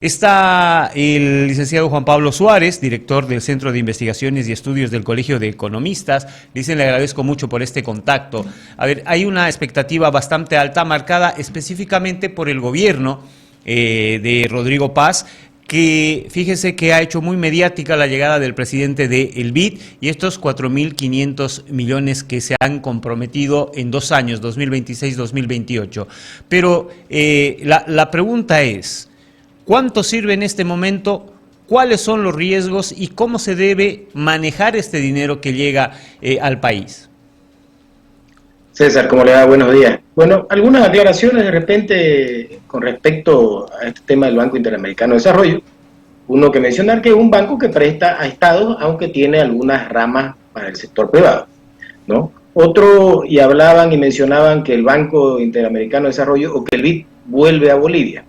Está el licenciado Juan Pablo Suárez, director del Centro de Investigaciones y Estudios del Colegio de Economistas. Dicen, le agradezco mucho por este contacto. A ver, hay una expectativa bastante alta, marcada específicamente por el gobierno de Rodrigo Paz, que fíjese que ha hecho muy mediática la llegada del presidente del BID y estos 4.500 millones que se han comprometido en 2 años, 2026-2028. Pero la pregunta es, ¿cuánto sirve en este momento? ¿Cuáles son los riesgos y cómo se debe manejar este dinero que llega al país? César, ¿cómo le va? Buenos días. Bueno, algunas aclaraciones de repente con respecto a este tema del Banco Interamericano de Desarrollo. Uno que mencionar que es un banco que presta a estados, aunque tiene algunas ramas para el sector privado, ¿no? Otro, y hablaban y mencionaban que el Banco Interamericano de Desarrollo o que el BID vuelve a Bolivia.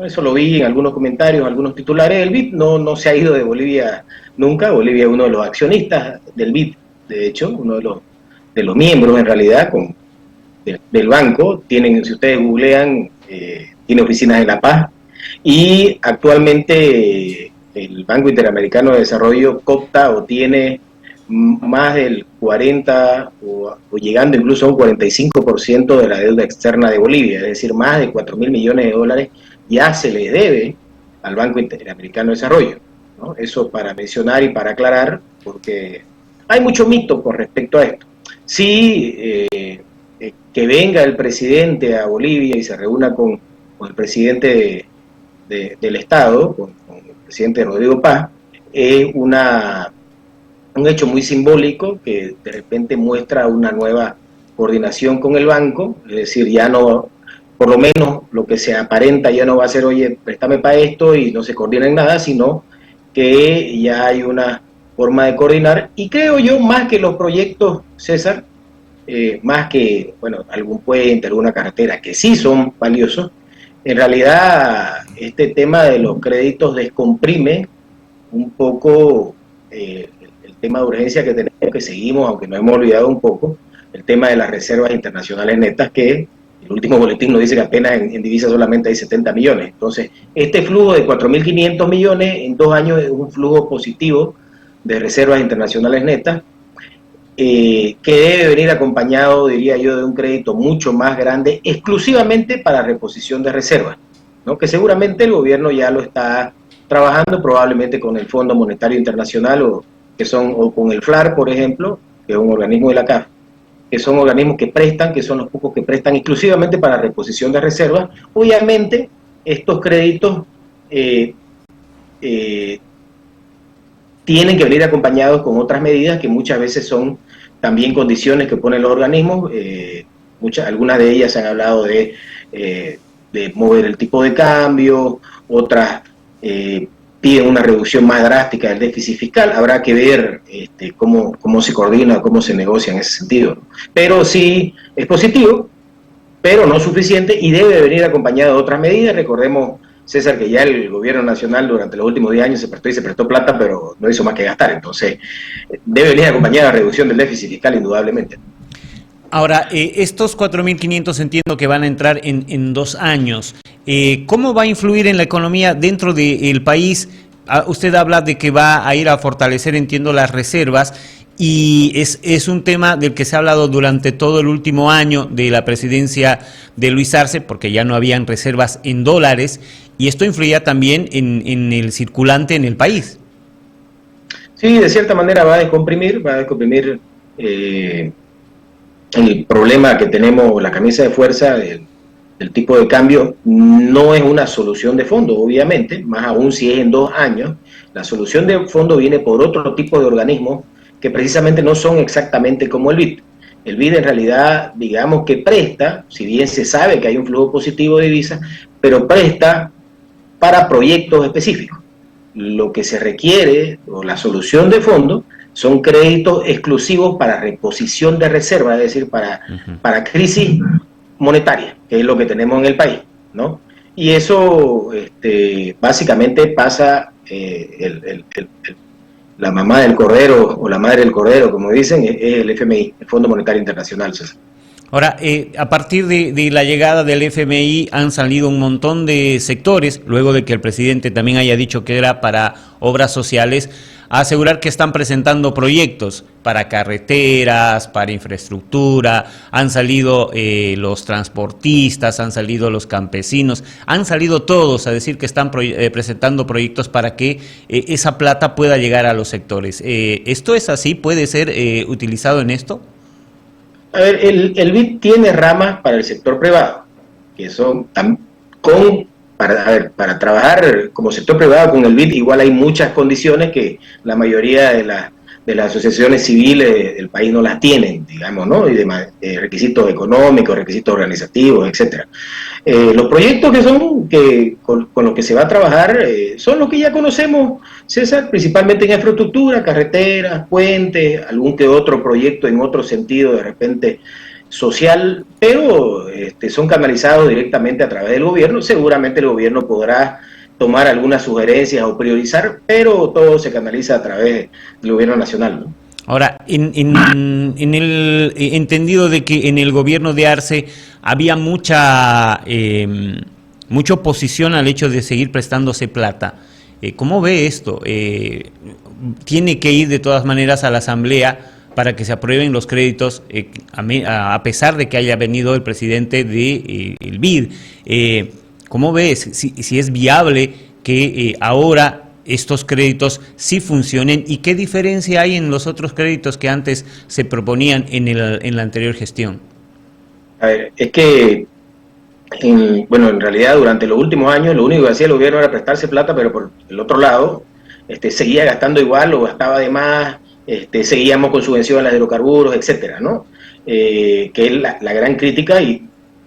Eso lo vi en algunos comentarios, algunos titulares. El BID no se ha ido de Bolivia nunca. Bolivia es uno de los accionistas del BID, de hecho, uno de los miembros en realidad del banco. Tienen, si ustedes googlean, tiene oficinas en La Paz, y actualmente el Banco Interamericano de Desarrollo copta o tiene más del 40 o llegando incluso a un 45% de la deuda externa de Bolivia, es decir, más de 4.000 millones de dólares ya se le debe al Banco Interamericano de Desarrollo, ¿no? Eso para mencionar y para aclarar, porque hay mucho mito con respecto a esto. Sí, que venga el presidente a Bolivia y se reúna con el presidente del Estado, con el presidente Rodrigo Paz, es un hecho muy simbólico que de repente muestra una nueva coordinación con el banco, es decir, ya no, por lo menos lo que se aparenta ya no va a ser, oye, préstame para esto y no se coordina en nada, sino que ya hay una forma de coordinar, y creo yo, más que los proyectos, César, más que, bueno, algún puente, alguna carretera, que sí son valiosos, en realidad este tema de los créditos descomprime un poco el tema de urgencia que tenemos, que seguimos, aunque nos hemos olvidado un poco, el tema de las reservas internacionales netas, que el último boletín nos dice que apenas en divisas solamente hay 70 millones. Entonces, este flujo de 4.500 millones en 2 años es un flujo positivo de reservas internacionales netas, que debe venir acompañado, diría yo, de un crédito mucho más grande, exclusivamente para reposición de reservas, ¿no? Que seguramente el gobierno ya lo está trabajando, probablemente con el Fondo Monetario Internacional o con el FLAR, por ejemplo, que es un organismo de la CAF, que son organismos que prestan, que son los pocos que prestan exclusivamente para reposición de reservas. Obviamente, estos créditos tienen que venir acompañados con otras medidas que muchas veces son también condiciones que ponen los organismos. Algunas de ellas se han hablado de mover el tipo de cambio, otras piden una reducción más drástica del déficit fiscal. Habrá que ver cómo se coordina, cómo se negocia en ese sentido. Pero sí es positivo, pero no suficiente, y debe venir acompañado de otras medidas. Recordemos, César, que ya el gobierno nacional durante los últimos 10 años se prestó plata, pero no hizo más que gastar. Entonces, debe venir acompañada de la reducción del déficit fiscal, indudablemente. Ahora, estos 4.500 entiendo que van a entrar en 2 años. ¿Cómo va a influir en la economía dentro del país? Usted habla de que va a ir a fortalecer, entiendo, las reservas, y es un tema del que se ha hablado durante todo el último año de la presidencia de Luis Arce, porque ya no habían reservas en dólares, y esto influía también en el circulante en el país. Sí, de cierta manera va a descomprimir el problema que tenemos, la camisa de fuerza del tipo de cambio. No es una solución de fondo, obviamente, más aún si es en 2 años. La solución de fondo viene por otro tipo de organismos que precisamente no son exactamente como el BID. El BID en realidad, digamos que presta, si bien se sabe que hay un flujo positivo de divisas, pero presta para proyectos específicos. Lo que se requiere, o la solución de fondo, son créditos exclusivos para reposición de reserva, es decir, para crisis monetaria, que es lo que tenemos en el país, ¿no? Y eso básicamente pasa, la mamá del cordero, o la madre del cordero, como dicen, es el FMI, el Fondo Monetario Internacional, César. Ahora, a partir de la llegada del FMI han salido un montón de sectores, luego de que el presidente también haya dicho que era para obras sociales, a asegurar que están presentando proyectos para carreteras, para infraestructura, han salido los transportistas, han salido los campesinos, han salido todos a decir que están presentando proyectos para que esa plata pueda llegar a los sectores. ¿Esto es así? ¿Puede ser utilizado en esto? A ver, el BID tiene ramas para el sector privado, que son para trabajar como sector privado con el BID igual hay muchas condiciones que la mayoría de las asociaciones civiles del país no las tienen, digamos, ¿no? Y de requisitos económicos, requisitos organizativos, etcétera. Los proyectos con los que se va a trabajar son los que ya conocemos, César, principalmente en infraestructura, carreteras, puentes, algún que otro proyecto en otro sentido de repente social, pero son canalizados directamente a través del gobierno. Seguramente el gobierno podrá tomar algunas sugerencias o priorizar, pero todo se canaliza a través del gobierno nacional, ¿no? Ahora, en el entendido de que en el gobierno de Arce había mucha oposición al hecho de seguir prestándose plata, ¿cómo ve esto? ¿Tiene que ir de todas maneras a la Asamblea para que se aprueben los créditos, a pesar de que haya venido el presidente del BID? ¿Cómo ves si es viable que ahora estos créditos sí funcionen y qué diferencia hay en los otros créditos que antes se proponían en la anterior gestión? A ver, es que, en realidad durante los últimos años lo único que hacía el gobierno era prestarse plata, pero por el otro lado seguía gastando igual o gastaba de más, seguíamos con subvenciones a los hidrocarburos, etcétera, ¿no? Que es la gran crítica y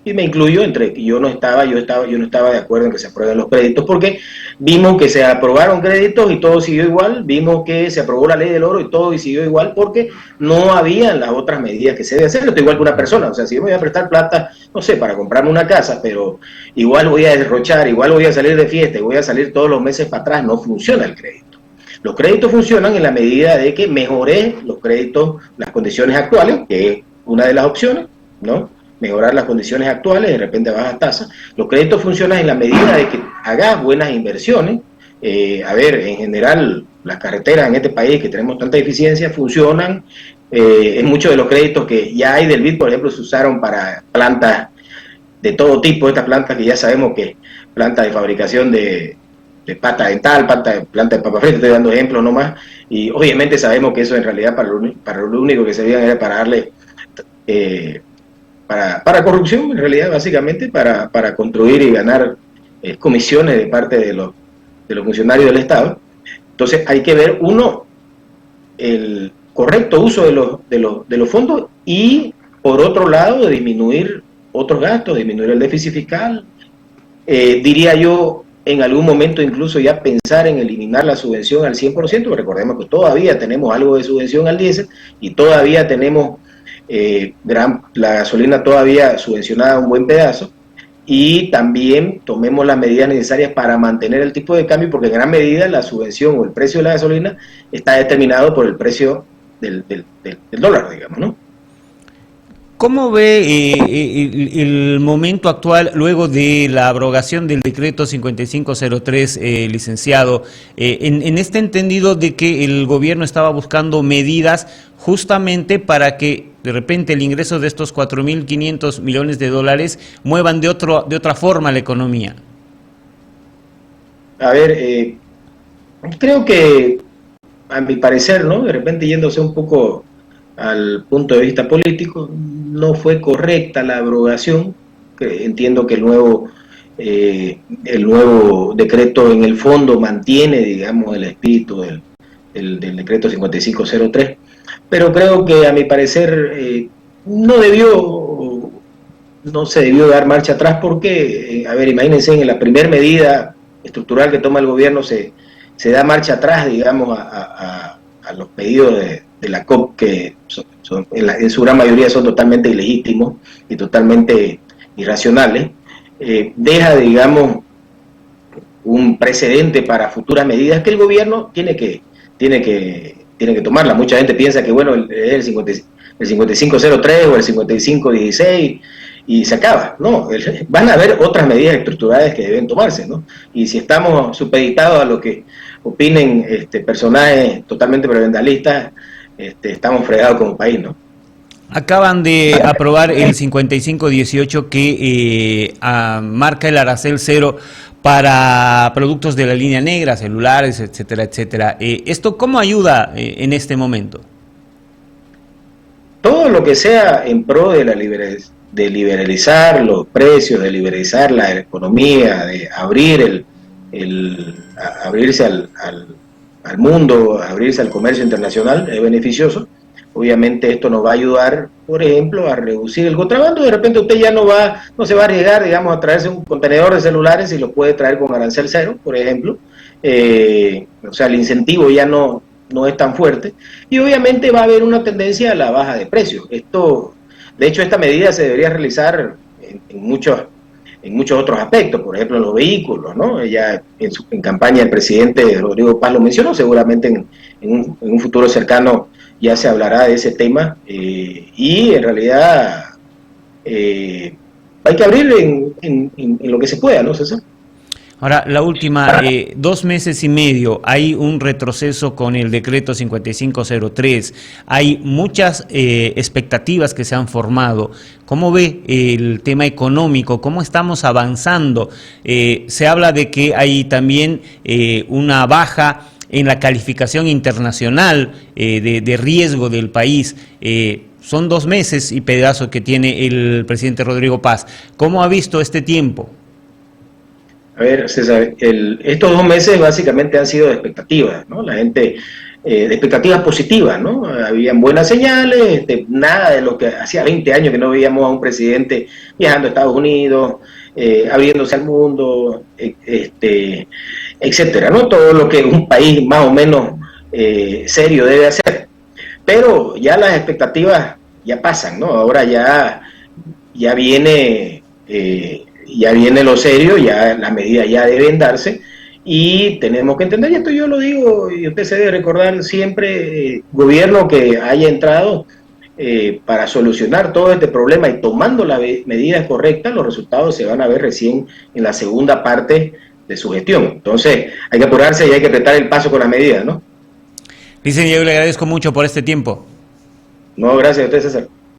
me incluyo yo no estaba de acuerdo en que se aprueben los créditos porque vimos que se aprobaron créditos y todo siguió igual, vimos que se aprobó la ley del oro y todo siguió igual porque no habían las otras medidas que se debe hacer. Esto igual que una persona, o sea, si yo me voy a prestar plata, no sé, para comprarme una casa, pero igual voy a derrochar, igual voy a salir de fiesta y voy a salir todos los meses para atrás, no funciona el crédito. Los créditos funcionan en la medida de que mejoré los créditos, las condiciones actuales, que es una de las opciones, ¿no? Mejorar las condiciones actuales, de repente bajas tasas. Los créditos funcionan en la medida de que hagas buenas inversiones. En general, las carreteras en este país que tenemos tanta eficiencia funcionan. En muchos de los créditos que ya hay del BID, por ejemplo, se usaron para plantas de todo tipo, estas plantas que ya sabemos que plantas de fabricación de pasta dental, planta de papa frita, estoy dando ejemplos nomás, y obviamente sabemos que eso en realidad para lo único que servían era para darle para corrupción, en realidad, básicamente, para construir y ganar comisiones de parte de los funcionarios del Estado. Entonces hay que ver, el correcto uso de los fondos y, por otro lado, de disminuir otros gastos, disminuir el déficit fiscal. Diría yo, en algún momento incluso ya pensar en eliminar la subvención al 100%, recordemos que todavía tenemos algo de subvención al diésel y todavía tenemos la gasolina todavía subvencionada un buen pedazo, y también tomemos las medidas necesarias para mantener el tipo de cambio, porque en gran medida la subvención o el precio de la gasolina está determinado por el precio del dólar, digamos, ¿no? ¿Cómo ve el momento actual luego de la abrogación del decreto 5503, licenciado, en este entendido de que el gobierno estaba buscando medidas justamente para que de repente el ingreso de estos 4.500 millones de dólares muevan de otra forma la economía? A ver, creo que, a mi parecer, ¿no? De repente yéndose un poco al punto de vista político, no fue correcta la abrogación. Entiendo que el nuevo decreto en el fondo mantiene, digamos, el espíritu del decreto 5503, pero creo que a mi parecer no se debió dar marcha atrás porque, imagínense, en la primera medida estructural que toma el gobierno se da marcha atrás, digamos, a los pedidos de la COP, que en su gran mayoría son totalmente ilegítimos y totalmente irracionales. Deja, digamos, un precedente para futuras medidas que el gobierno tiene que tomarla. Mucha gente piensa que, bueno, el 5503 o el 5516 y se acaba. No, van a haber otras medidas estructurales que deben tomarse, ¿no? Y si estamos supeditados a lo que opinen personajes totalmente prebendalistas, estamos fregados como país, ¿no? Acaban de aprobar el 5518 que marca el arancel cero para productos de la línea negra, celulares, etcétera, etcétera. ¿Esto cómo ayuda en este momento? Todo lo que sea en pro de de liberalizar los precios, de liberalizar la economía, de abrir abrirse al mundo, abrirse al comercio internacional, es beneficioso. Obviamente esto nos va a ayudar, por ejemplo, a reducir el contrabando. De repente usted ya no se va a arriesgar, digamos, a traerse un contenedor de celulares y lo puede traer con arancel cero, por ejemplo. O sea, el incentivo ya no es tan fuerte. Y obviamente va a haber una tendencia a la baja de precios. De hecho, esta medida se debería realizar en muchos otros aspectos, por ejemplo, en los vehículos, ¿no? Ya en campaña el presidente Rodrigo Paz lo mencionó, seguramente en un futuro cercano ya se hablará de ese tema, y en realidad hay que abrir en lo que se pueda, ¿no, César? Ahora, la última, 2 meses y medio, hay un retroceso con el decreto 5503, hay muchas expectativas que se han formado. ¿Cómo ve el tema económico? ¿Cómo estamos avanzando? Se habla de que hay también una baja en la calificación internacional de riesgo del país. Son 2 meses y pedazo que tiene el presidente Rodrigo Paz. ¿Cómo ha visto este tiempo? A ver, César, estos 2 meses básicamente han sido de expectativas, ¿no? La gente, de expectativas positivas, ¿no? Habían buenas señales, nada de lo que hacía 20 años que no veíamos a un presidente viajando a Estados Unidos, abriéndose al mundo, etcétera, ¿no? Todo lo que un país más o menos serio debe hacer. Pero ya las expectativas ya pasan, ¿no? Ahora ya viene lo serio, ya las medidas ya deben darse, y tenemos que entender, y esto yo lo digo, y usted se debe recordar siempre, gobierno que haya entrado para solucionar todo este problema y tomando las medidas correctas, los resultados se van a ver recién en la segunda parte de su gestión. Entonces hay que apurarse y hay que apretar el paso con las medidas, ¿no? Licenciado, yo le agradezco mucho por este tiempo. No, gracias a usted, César.